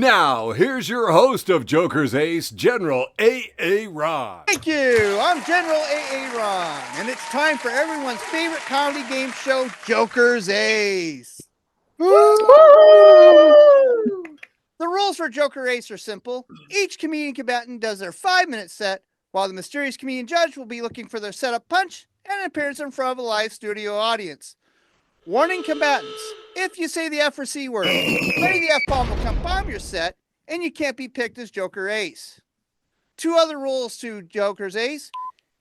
Now, here's your host of Joker's Ace, General A.A. Ron. Thank you. I'm General A.A. Ron, and it's time for everyone's favorite comedy game show, Joker's Ace. Woo! The rules for Joker Ace are simple. Each comedian combatant does their 5-minute set, while the mysterious comedian judge will be looking for their setup punch and an appearance in front of a live studio audience. Warning combatants, if you say the F or C word, Lady the F-bomb will come bomb your set, and you can't be picked as Joker Ace. 2 other rules to Joker's Ace.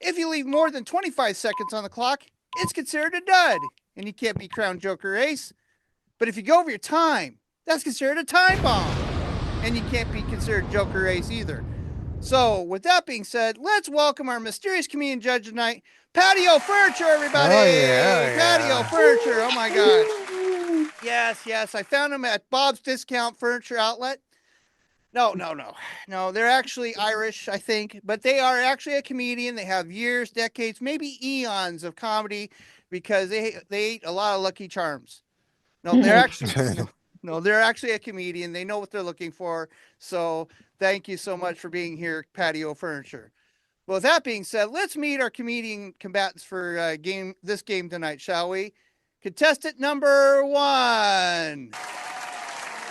If you leave more than 25 seconds on the clock, it's considered a dud, and you can't be crowned Joker Ace. But if you go over your time, that's considered a time bomb, and you can't be considered Joker Ace either. So, with that being said, let's welcome our mysterious comedian judge tonight, Patio Furniture, everybody! Oh, yeah. Patio Furniture, oh my gosh. Yes, I found them at Bob's Discount Furniture Outlet. No, they're actually Irish, I think, but they are actually a comedian. They have years, decades, maybe eons of comedy because they ate a lot of Lucky Charms. No, they're actually... No, they're actually a comedian. They know what they're looking for. So thank you so much for being here, Patio Furniture. Well, with that being said, let's meet our comedian combatants for this game tonight, shall we? Contestant number 1. I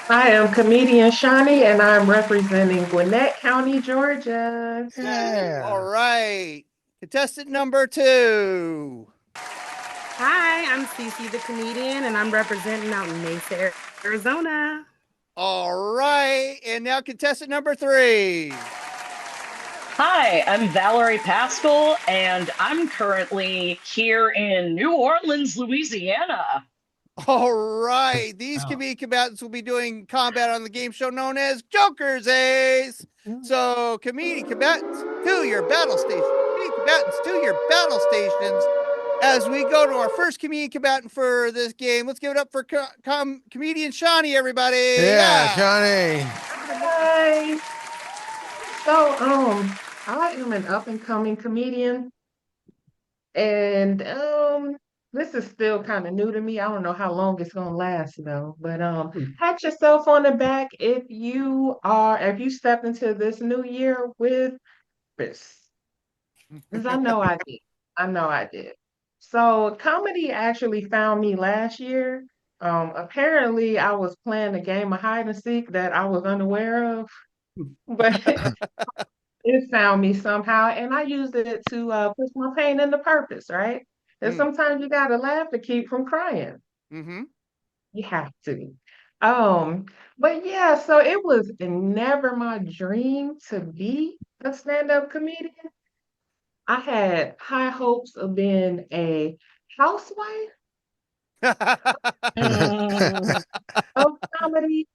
am comedian Shuney, and I'm representing Gwinnett County, Georgia. Yeah. All right. Contestant number 2. Hi, I'm CiCi the comedian, and I'm representing out in Mesa, Arizona. All right. And now contestant number 3. Hi, I'm Valerie Paschall, and I'm currently here in New Orleans, Louisiana. All right. These comedian combatants will be doing combat on the game show known as Joker's Ace. So, comedian combatants, to your battle station. Comedian combatants, to your battle stations. As we go to our first comedian combatant for this game, let's give it up for comedian Shuney, everybody. Yeah, Johnny. Hi. So, I am an up-and-coming comedian, and this is still kind of new to me. I don't know how long it's gonna last though, but pat yourself on the back if you stepped into this new year with this, because I know I did. I did. So comedy actually found me last year. Apparently I was playing a game of hide and seek that I was unaware of, but it found me somehow, and I used it to push my pain into purpose, right? And sometimes you gotta laugh to keep from crying. Mm-hmm. You have to. But yeah, so it was never my dream to be a stand-up comedian. I had high hopes of being a housewife of comedy.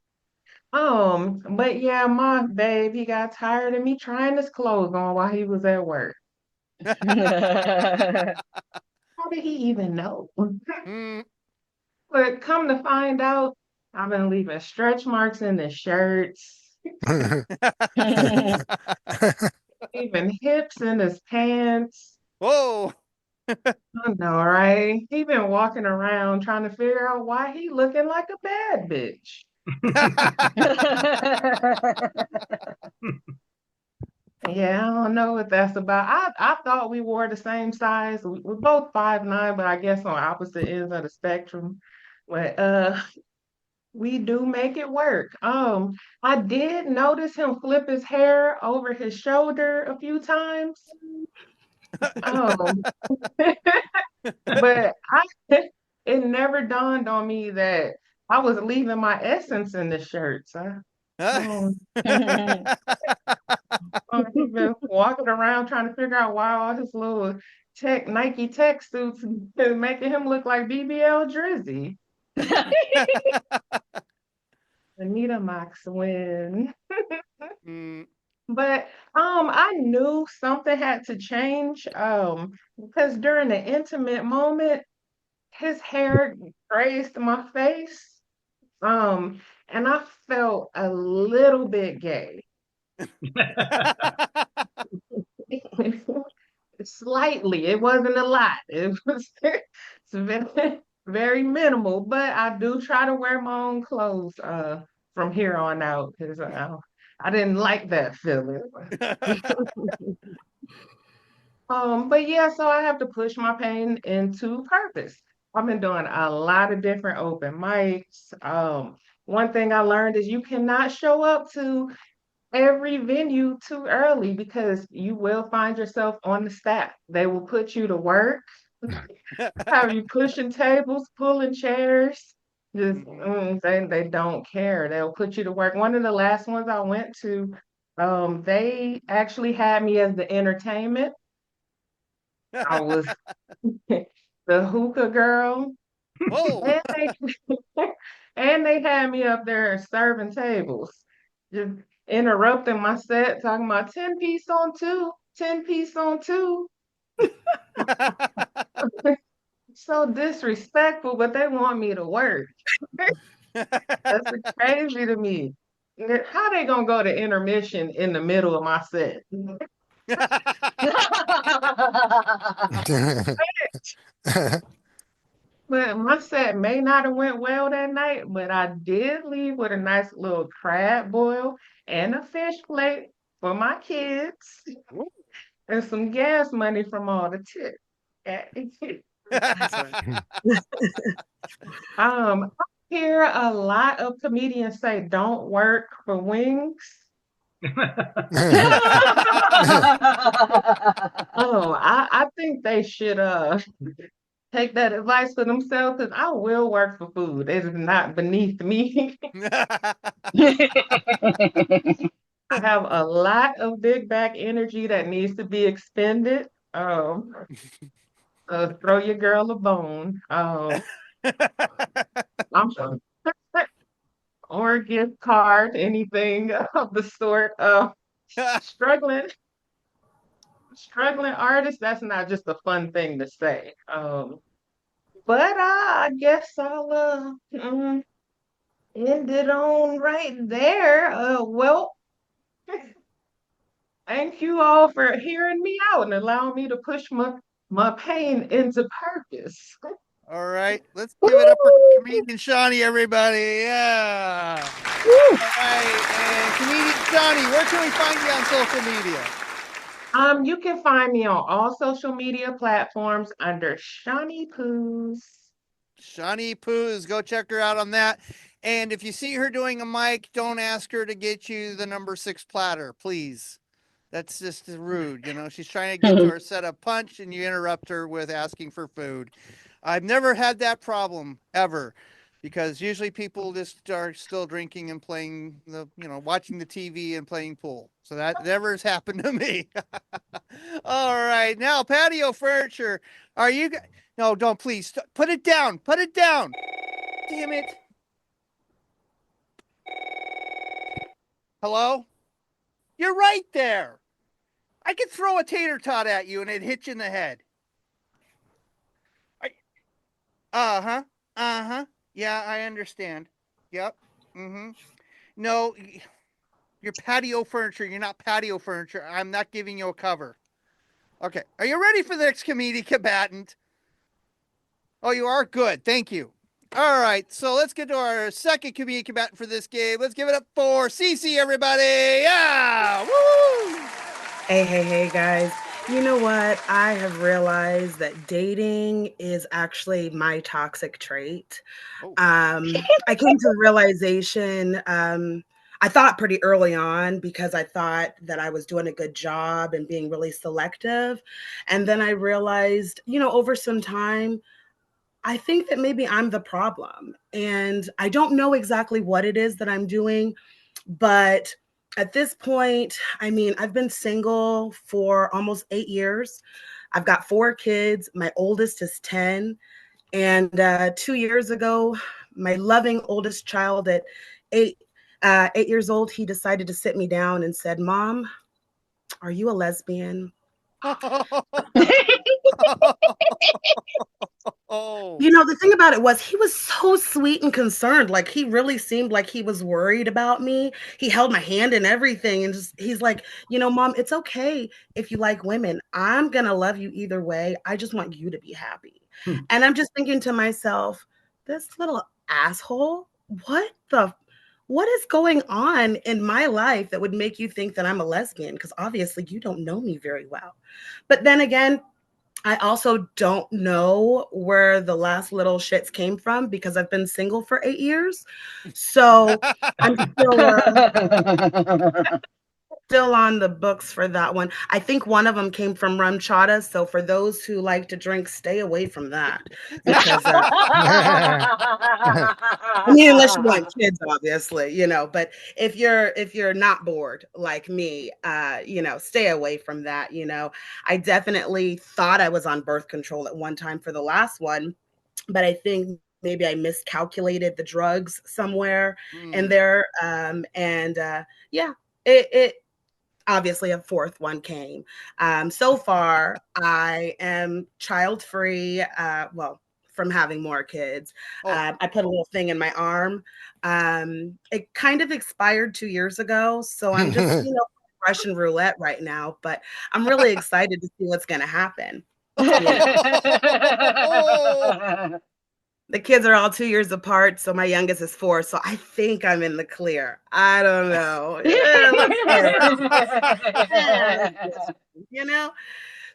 But yeah, my babe, he got tired of me trying his clothes on while he was at work. How did he even know? But come to find out, I've been leaving stretch marks in the shirts, even hips in his pants. Whoa. I know, right? He been walking around trying to figure out why he looking like a bad bitch. Yeah, I don't know what that's about. I thought we wore the same size. We're both 5'9", but I guess on opposite ends of the spectrum. But we do make it work. I did notice him flip his hair over his shoulder a few times. But it never dawned on me that I was leaving my essence in the shirts. He's been walking around trying to figure out why all his little Nike tech suits is making him look like BBL Drizzy. Anita Max win. But I knew something had to change because during the intimate moment, his hair grazed my face. And I felt a little bit gay. Slightly. It wasn't a lot. It was it's very, very minimal, but I do try to wear my own clothes from here on out because I didn't like that feeling. But yeah, so I have to push my pain into purpose. I've been doing a lot of different open mics. One thing I learned is you cannot show up to every venue too early because you will find yourself on the staff. They will put you to work, have you pushing tables, pulling chairs. Just they don't care. They'll put you to work. One of the last ones I went to, they actually had me as the entertainment. I was the hookah girl, Whoa. and they and they had me up there serving tables, just interrupting my set, talking about 10 piece on two, 10 piece on two. So disrespectful, but they want me to work. That's crazy to me. How they gonna go to intermission in the middle of my set? But my set may not have went well that night, but I did leave with a nice little crab boil and a fish plate for my kids and some gas money from all the tips. I hear a lot of comedians say don't work for wings. I think they should take that advice for themselves because I will work for food. It is not beneath me. I have a lot of big back energy that needs to be expended. Throw your girl a bone. I'm sorry. Or a gift card, anything of the sort. Struggling, struggling artist, that's not just a fun thing to say. But I guess I'll end it on right there. Well, thank you all for hearing me out and allowing me to push my pain into purpose. All right, let's give it up for comedian Shuney, everybody. Yeah. All right, and comedian Shuney, where can we find you on social media? You can find me on all social media platforms under Shani Poos. Shuney Poos, go check her out on that. And if you see her doing a mic, don't ask her to get you the number 6 platter, please. That's just rude. You know, she's trying to get to her setup punch and you interrupt her with asking for food. I've never had that problem ever because usually people just are still drinking and playing watching the TV and playing pool. So that never has happened to me. All right. Now, patio furniture. Are you No, don't please. Put it down. Put it down. Damn it. Hello? You're right there. I could throw a tater tot at you and it'd hit you in the head. Uh-huh. Uh-huh. Yeah, I understand. Yep. Mm-hmm. No, you're patio furniture. You're not patio furniture. I'm not giving you a cover. Okay. Are you ready for the next comedian combatant? Oh, you are? Good. Thank you. All right. So let's get to our second comedian combatant for this game. Let's give it up for CiCi, everybody. Yeah. Woo! Hey, guys. You know what? I have realized that dating is actually my toxic trait. Oh. I came to the realization, I thought pretty early on because I thought that I was doing a good job and being really selective. And then I realized, over some time, I think that maybe I'm the problem. And I don't know exactly what it is that I'm doing, but at this point, I mean, I've been single for almost 8 years. I've got 4 kids. My oldest is 10. And 2 years ago, my loving oldest child at 8 years old, he decided to sit me down and said, "Mom, are you a lesbian?" Oh. The thing about it was he was so sweet and concerned. Like, he really seemed like he was worried about me. He held my hand and everything. And he's like, Mom, it's okay if you like women. I'm going to love you either way. I just want you to be happy. And I'm just thinking to myself, this little asshole, what what is going on in my life that would make you think that I'm a lesbian? Because obviously you don't know me very well. But then again, I also don't know where the last little shits came from because I've been single for 8 years. So I'm still on the books for that one. I think one of them came from rum chata. So for those who like to drink, stay away from that because I mean, unless you want kids, obviously, but if you're not bored like me, stay away from that. I definitely thought I was on birth control at one time for the last one, but I think maybe I miscalculated the drugs somewhere in there. Yeah, it obviously a fourth one came. So far, I am child free. Well, from having more kids. I put a little thing in my arm. It kind of expired 2 years ago. So I'm just, Russian roulette right now, but I'm really excited to see what's going to happen. The kids are all 2 years apart. So my youngest is 4. So I think I'm in the clear. I don't know.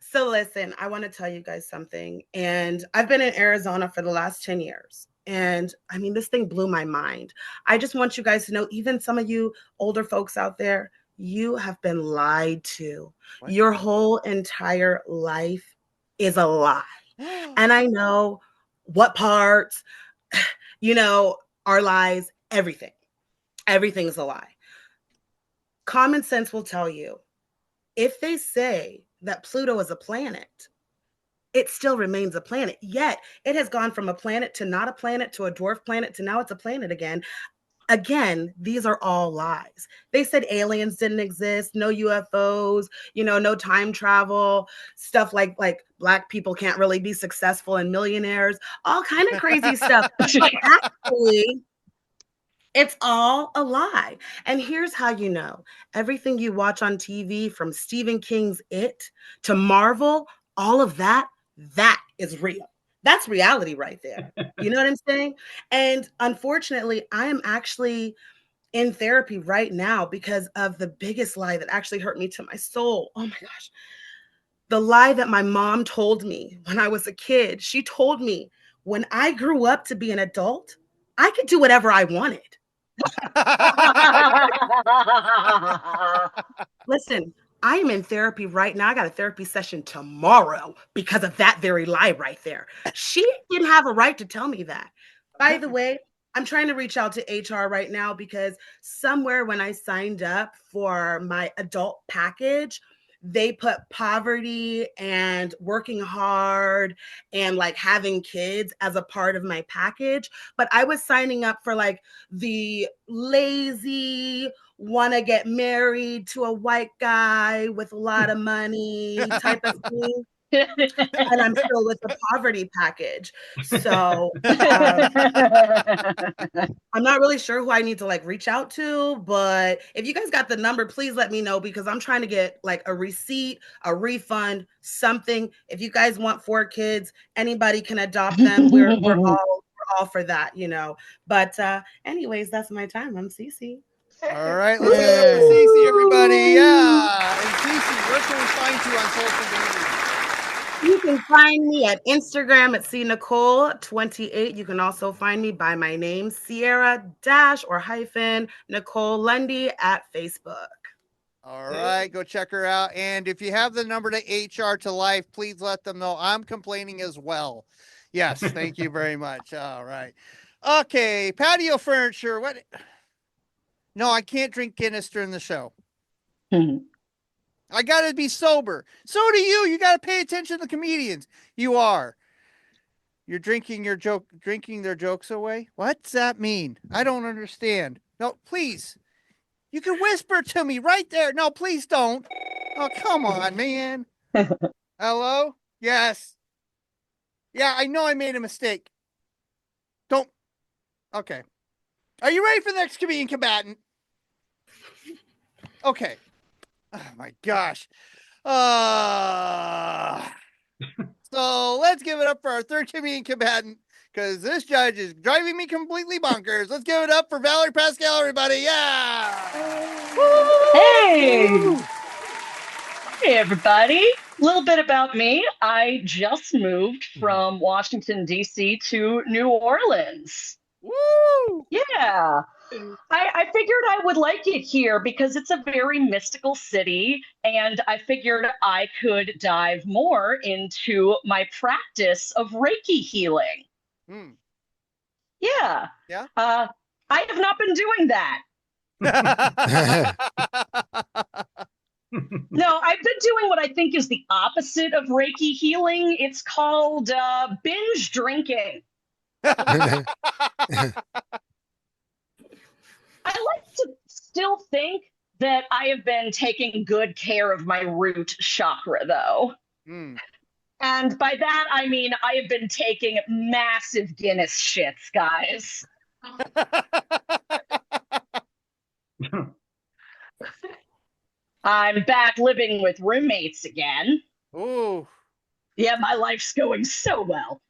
So listen, I want to tell you guys something. And I've been in Arizona for the last 10 years. And I mean, this thing blew my mind. I just want you guys to know, even some of you older folks out there, you have been lied to. What? Your whole entire life is a lie. And I know what parts, are lies, everything. Everything's a lie. Common sense will tell you, if they say that Pluto is a planet, it still remains a planet. Yet it has gone from a planet to not a planet to a dwarf planet to now it's a planet again. Again, these are all lies. They said aliens didn't exist, no UFOs, no time travel, stuff like Black people can't really be successful and millionaires, all kind of crazy stuff. But actually, it's all a lie. And here's how you know. Everything you watch on TV, from Stephen King's It to Marvel, all of that is real. That's reality right there. You know what I'm saying? And unfortunately, I am actually in therapy right now because of the biggest lie that actually hurt me to my soul. Oh my gosh. The lie that my mom told me when I was a kid. She told me when I grew up to be an adult, I could do whatever I wanted. Listen, I am in therapy right now. I got a therapy session tomorrow because of that very lie right there. She didn't have a right to tell me that. By the way, I'm trying to reach out to HR right now because somewhere when I signed up for my adult package, they put poverty and working hard and like having kids as a part of my package. But I was signing up for like the lazy, want to get married to a white guy with a lot of money type of thing. And I'm still with the poverty package. So I'm not really sure who I need to like reach out to, but if you guys got the number, please let me know because I'm trying to get like a receipt, a refund, something. If you guys want 4 kids, anybody can adopt them. We're all for that, But anyways, that's my time. I'm CiCi. All right, let's give it up for CiCi, everybody. Yeah. And CiCi, where can we find you on social media? You can find me at Instagram at cnicole28. You can also find me by my name, Sierra Nicole Lundy at Facebook. All right, go check her out. And if you have the number to HR to Life, please let them know I'm complaining as well. Yes, thank you very much. All right. Okay, patio furniture. What? No, I can't drink Guinness during the show. I got to be sober. So do you. You got to pay attention to the comedians. You are. You're drinking their jokes away? What's that mean? I don't understand. No, please. You can whisper to me right there. No, please don't. Oh, come on, man. Hello? Yes. Yeah, I know I made a mistake. Don't. Okay. Are you ready for the next comedian combatant? Okay. Oh, my gosh. So let's give it up for our third comedian combatant. because this judge is driving me completely bonkers. Let's give it up for Valerie Paschall, everybody. Yeah. Hey! Hey, everybody. A little bit about me. I just moved from Washington, D.C. to New Orleans. Woo! Yeah. I figured I would like it here because it's a very mystical city, and I figured I could dive more into my practice of Reiki healing. Hmm. Yeah. Yeah. I have not been doing that. No, I've been doing what I think is the opposite of Reiki healing. It's called binge drinking. I like to still think that I have been taking good care of my root chakra, though. Hmm. And by that, I mean I have been taking massive Guinness shits, guys. I'm back living with roommates again. Ooh. Yeah, my life's going so well.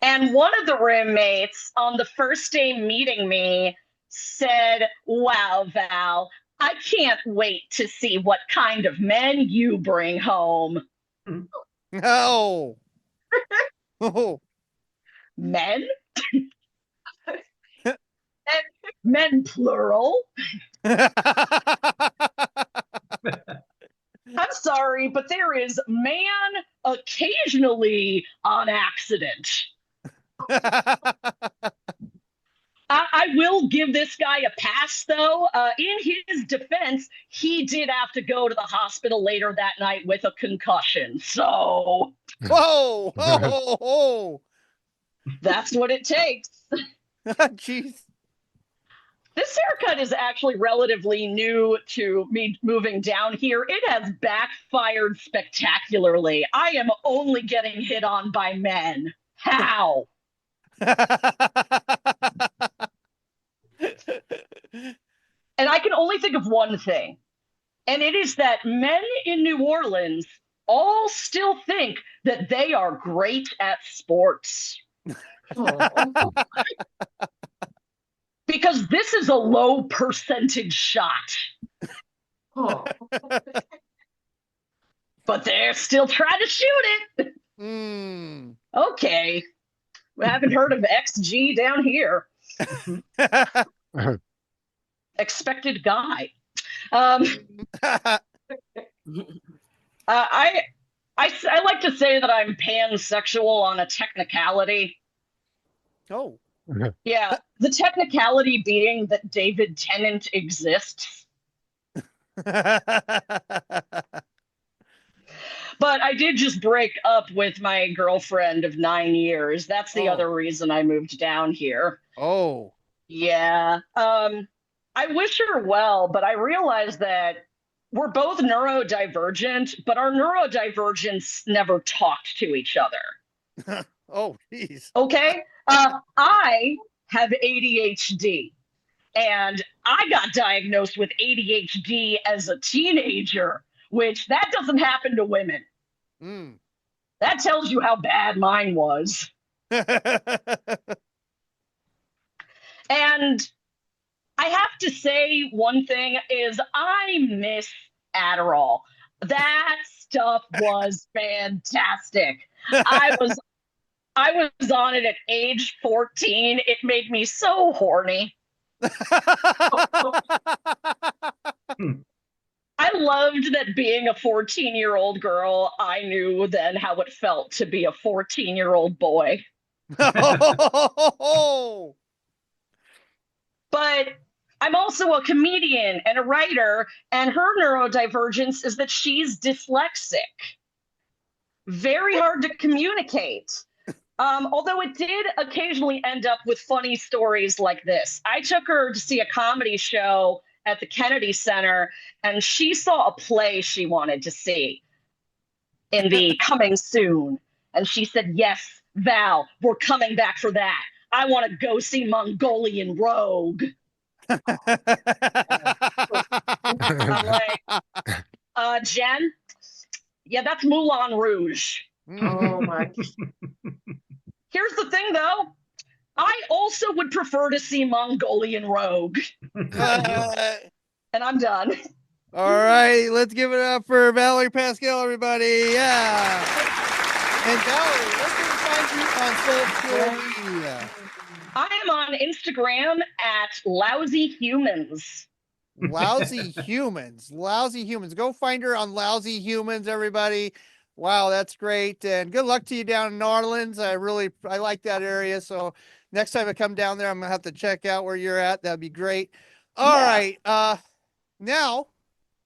And one of the roommates on the first day meeting me said, "Wow, Val, I can't wait to see what kind of men you bring home." Oh. Oh. Men? Men plural? I'm sorry, but there is man occasionally on accident. I will give this guy a pass, though. In his defense, he did have to go to the hospital later that night with a concussion. So Whoa. Oh. that's what it takes. Jeez. This haircut is actually relatively new to me moving down here. It has backfired spectacularly. I am only getting hit on by men. How? And I can only think of one thing, and it is that men in New Orleans all still think that they are great at sports. Because this is a low percentage shot. But they're still trying to shoot it. Hmm. Okay. We haven't heard of XG down here. Expected guy. I like to say that I'm pansexual on a technicality. Oh. Yeah, the technicality being that David Tennant exists. But I did just break up with my girlfriend of 9 years. That's the other reason I moved down here. Oh. Yeah. I wish her well, but I realized that we're both neurodivergent, but our neurodivergence never talked to each other. Oh, geez. Okay? I have ADHD, and I got diagnosed with ADHD as a teenager, which that doesn't happen to women. Mm. That tells you how bad mine was. And I have to say one thing is I miss Adderall. That stuff was fantastic. I was on it at age 14. It made me so horny. I loved that being a 14-year-old girl, I knew then how it felt to be a 14-year-old boy. Oh. But I'm also a comedian and a writer, and her neurodivergence is that she's dyslexic. Very hard to communicate. Although it did occasionally end up with funny stories like this. I took her to see a comedy show at the Kennedy Center, and she saw a play she wanted to see in the coming soon. And she said, "Yes, Val, we're coming back for that. I want to go see Mongolian Rogue." I'm like, Jen, yeah, that's Moulin Rouge. Oh my. Here's the thing, though. I also would prefer to see Mongolian Rogue. And I'm done. All right, let's give it up for Valerie Paschall, everybody. Yeah. And Valerie, where can we find you on social media? I am on Instagram at Lousy Humans. Lousy Humans. Lousy Humans. Go find her on Lousy Humans, everybody. Wow, that's great. And good luck to you down in New Orleans. I like that area. So next time I come down there, I'm gonna have to check out where you're at. That'd be great. All right. Now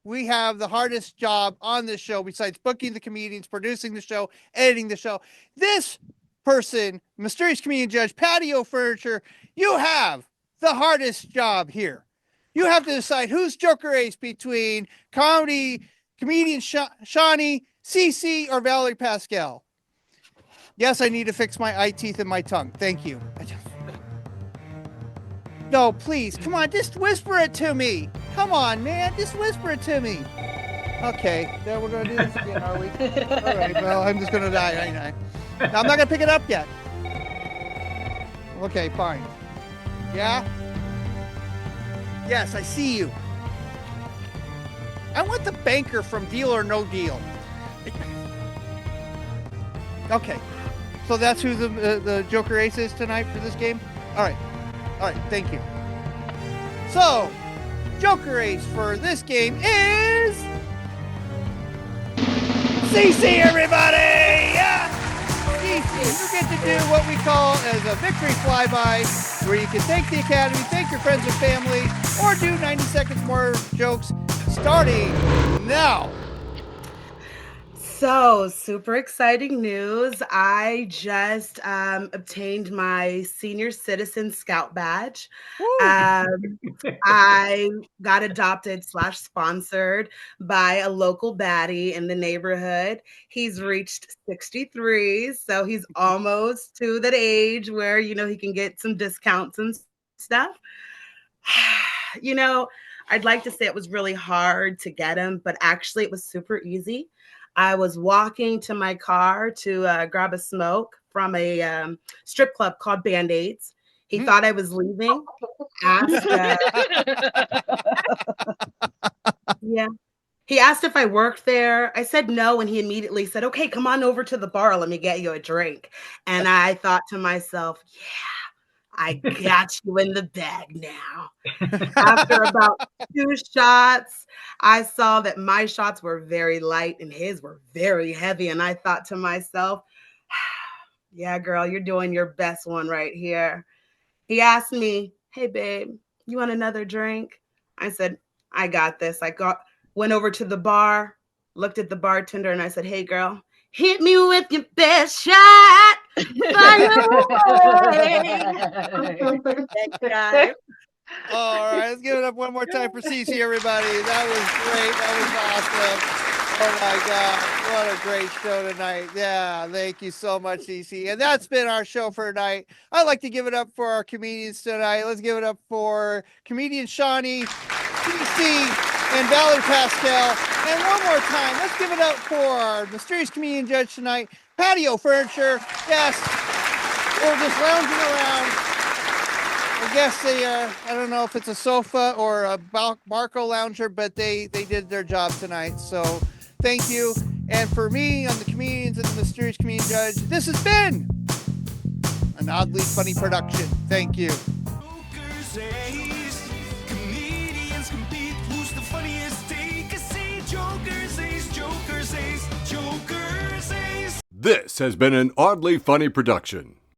we have the hardest job on this show besides booking the comedians, producing the show, editing the show. This person, mysterious comedian judge, patio furniture, you have the hardest job here. You have to decide who's Joker Ace between comedian Shuney, CiCi, or Valerie Paschall. Yes, I need to fix my eye teeth and my tongue. Thank you. No, please, come on, just whisper it to me. Come on, man, just whisper it to me. Okay, then we're gonna do this again, are we? All right, well, I'm just gonna die, ain't I? No, I'm not gonna pick it up yet. Okay, fine. Yeah? Yes, I see you. I want the banker from Deal or No Deal. Okay, so that's who the Joker Ace is tonight for this game? All right, thank you. So, Joker Ace for this game is CiCi, everybody! Yeah! CiCi, you get to do what we call as a victory flyby, where you can thank the Academy, thank your friends and family, or do 90 seconds more jokes starting now. So, super exciting news. I just obtained my senior citizen scout badge. I got adopted / sponsored by a local baddie in the neighborhood. He's reached 63, so he's almost to that age where, he can get some discounts and stuff. I'd like to say it was really hard to get him, but actually it was super easy. I was walking to my car to grab a smoke from a strip club called Band-Aids. He thought I was leaving. He asked if I worked there. I said no, and he immediately said, "Okay, come on over to the bar. Let me get you a drink." And I thought to myself, I got you in the bag now. After about 2 shots, I saw that my shots were very light and his were very heavy. And I thought to myself, yeah, girl, you're doing your best one right here. He asked me, "Hey, babe, you want another drink?" I said, "I got this." Went over to the bar, looked at the bartender, and I said, "Hey, girl, hit me with your best shot. All right, let's give it up one more time for CiCi, everybody. That was great. That was awesome. Oh my God, what a great show tonight. Yeah, thank you so much, CiCi. And that's been our show for tonight. I'd like to give it up for our comedians tonight. Let's give it up for comedian Shuney, CiCi, and Valerie Paschall. And one more time, let's give it up for our mysterious comedian judge tonight, patio furniture. Yes, we're just lounging around. I guess I don't know if it's a sofa or a Barco lounger, but they did their job tonight. So thank you. And for me, on the comedians and the mysterious comedian judge, this has been an oddly funny production. Thank you. Joker's Ace. Comedians compete. Who's the funniest? Take a seat. Joker's Ace. Joker's Ace. Joker's Ace. This has been an Oddly Funny production.